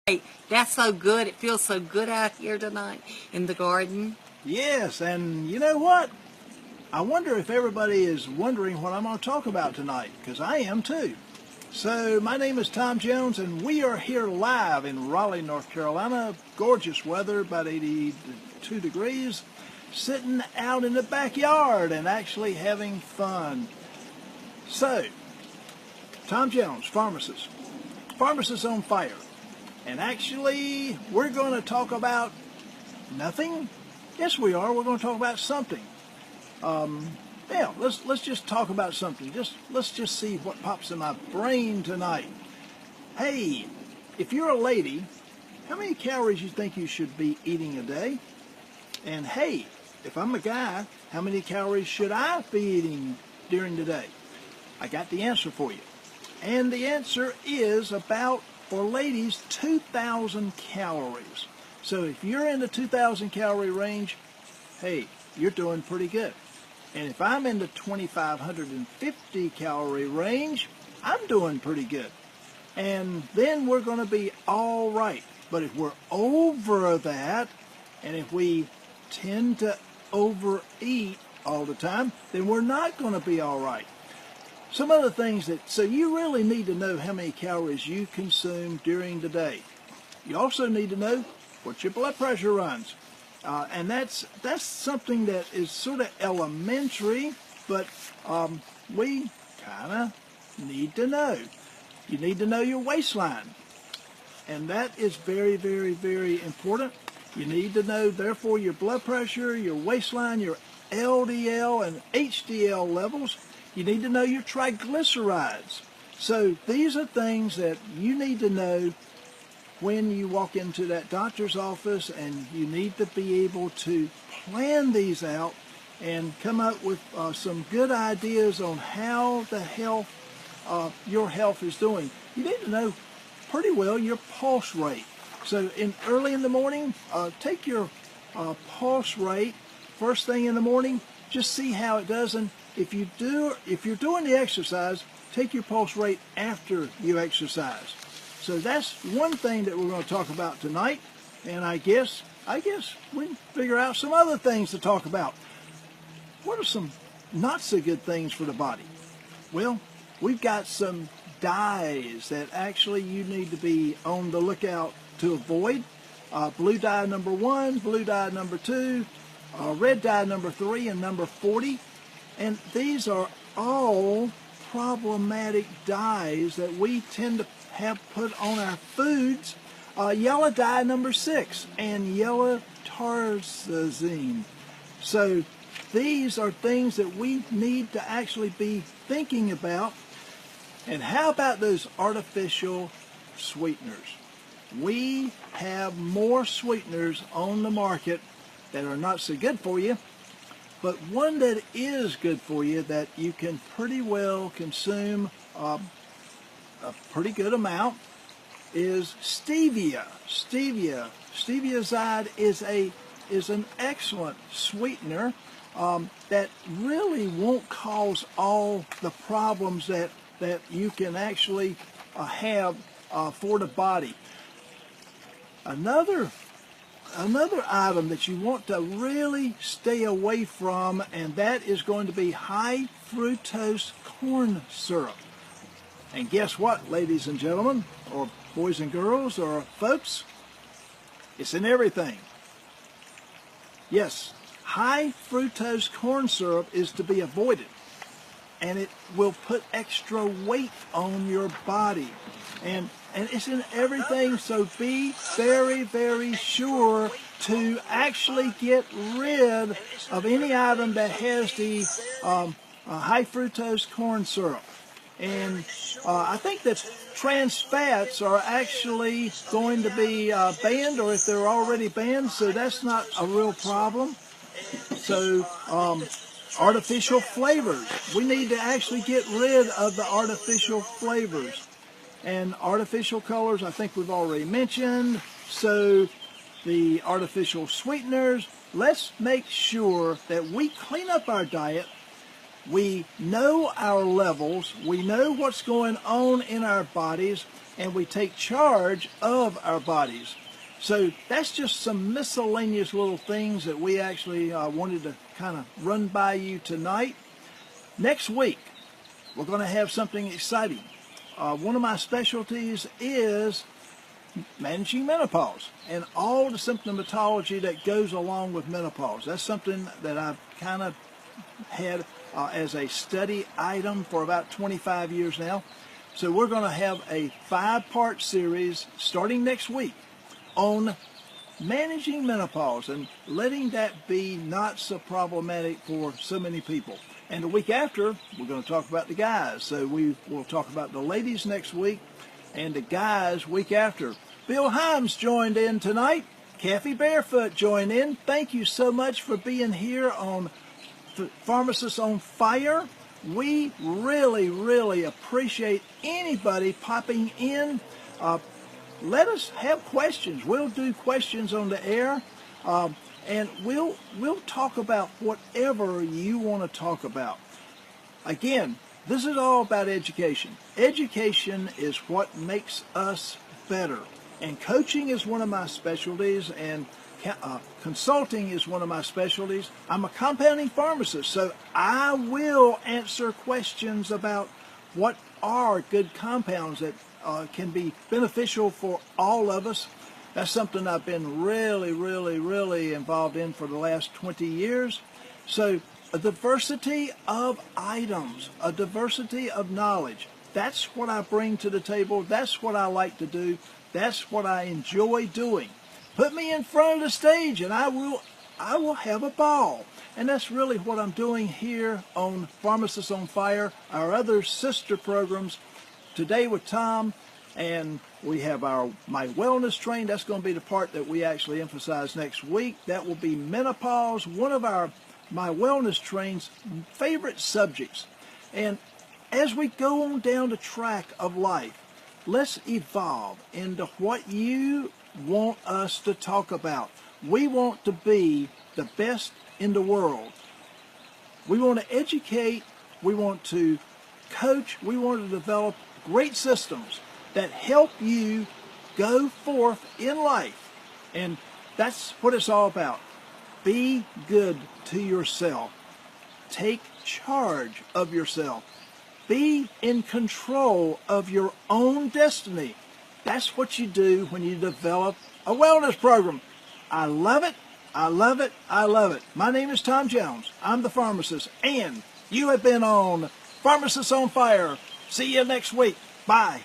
Hey, that's so good. It feels so good out here tonight in the garden. Yes, and you know what? I wonder if everybody is wondering what I'm going to talk about tonight, because I am too. So, my name is Tom Jones, and we are here live in Raleigh, North Carolina. Gorgeous weather, about 82 degrees, sitting out in the backyard and actually having fun. So, Tom Jones, pharmacist. Pharmacist on fire. And actually, we're going to talk about nothing. Yes, we are. We're going to talk about something. Let's just talk about something. Let's just see what pops in my brain tonight. Hey, if you're a lady, how many calories you think you should be eating a day? And hey, if I'm a guy, how many calories should I be eating during the day? I got the answer for you. And the answer is about, for ladies, 2,000 calories. So if you're in the 2,000 calorie range, hey, you're doing pretty good. And if I'm in the 2,550 calorie range, I'm doing pretty good. And then we're going to be all right. But if we're over that, and if we tend to overeat all the time, then we're not going to be all right. Some other things so you really need to know how many calories you consume during the day. You also need to know what your blood pressure runs. And that's something that is sort of elementary, but we kind of need to know. You need to know your waistline. And that is very, very, very important. You need to know, therefore, your blood pressure, your waistline, your LDL and HDL levels. You need to know your triglycerides. So these are things that you need to know when you walk into that doctor's office, and you need to be able to plan these out and come up with some good ideas on how your health is doing. You need to know pretty well your pulse rate. So early in the morning, take your pulse rate first thing in the morning. Just see how it does, and if you're doing the exercise, take your pulse rate after you exercise. So that's one thing that we're going to talk about tonight, and I guess we can figure out some other things to talk about. What are some not so good things for the body? Well, we've got some dyes that actually you need to be on the lookout to avoid. Blue dye number 1, blue dye number 2, red dye number 3, and number 40. And these are all problematic dyes that we tend to have put on our foods. Yellow dye number 6 and yellow tarzazine. So these are things that we need to actually be thinking about. And how about those artificial sweeteners? We have more sweeteners on the market that are not so good for you, but one that is good for you that you can pretty well consume a pretty good amount is stevia. Steviazide is an excellent sweetener that really won't cause all the problems that you can actually have for the body. Another item that you want to really stay away from, and that is going to be high fructose corn syrup. And guess what, ladies and gentlemen, or boys and girls, or folks? It's in everything. Yes, high fructose corn syrup is to be avoided, and it will put extra weight on your body. And it's in everything, so be very, very sure to actually get rid of any item that has the high fructose corn syrup. And I think that trans fats are actually going to be banned, or if they're already banned, so that's not a real problem. So artificial flavors. We need to actually get rid of the artificial flavors. And artificial colors, I think we've already mentioned. So the artificial sweeteners, let's make sure that we clean up our diet We know our levels, we know what's going on in our bodies, and we take charge of our bodies. So that's just some miscellaneous little things that we actually wanted to kind of run by you tonight. Next week, we're going to have something exciting. One of my specialties is managing menopause and all the symptomatology that goes along with menopause. That's something that I've kind of had as a study item for about 25 years now. So we're going to have a 5-part series starting next week on managing menopause and letting that be not so problematic for so many people. And the week after, we're going to talk about the guys. So we will talk about the ladies next week and the guys week after. Bill Himes joined in tonight. Kathy Barefoot joined in. Thank you so much for being here on Pharmacist on Fire. We really, really appreciate anybody popping in. Let us have questions. We'll do questions on the air, and we'll talk about whatever you want to talk about. Again, this is all about education. Education is what makes us better. And coaching is one of my specialties, and consulting is one of my specialties. I'm a compounding pharmacist, so I will answer questions about what are good compounds that can be beneficial for all of us. That's something I've been really, really, really involved in for the last 20 years. So a diversity of items, a diversity of knowledge. That's what I bring to the table. That's what I like to do. That's what I enjoy doing. Put me in front of the stage and I will have a ball. And that's really what I'm doing here on Pharmacist on Fire, our other sister programs. Today with Tom, and we have my wellness train. That's going to be the part that we actually emphasize next week. That will be menopause, one of my wellness train's favorite subjects. And as we go on down the track of life, let's evolve into what you want us to talk about. We want to be the best in the world. We want to educate. We want to coach. We want to develop great systems that help you go forth in life. And that's what it's all about. Be good to yourself. Take charge of yourself. Be in control of your own destiny. That's what you do when you develop a wellness program. I love it. I love it. I love it. My name is Tom Jones. I'm the pharmacist, and you have been on Pharmacist on Fire. See you next week. Bye.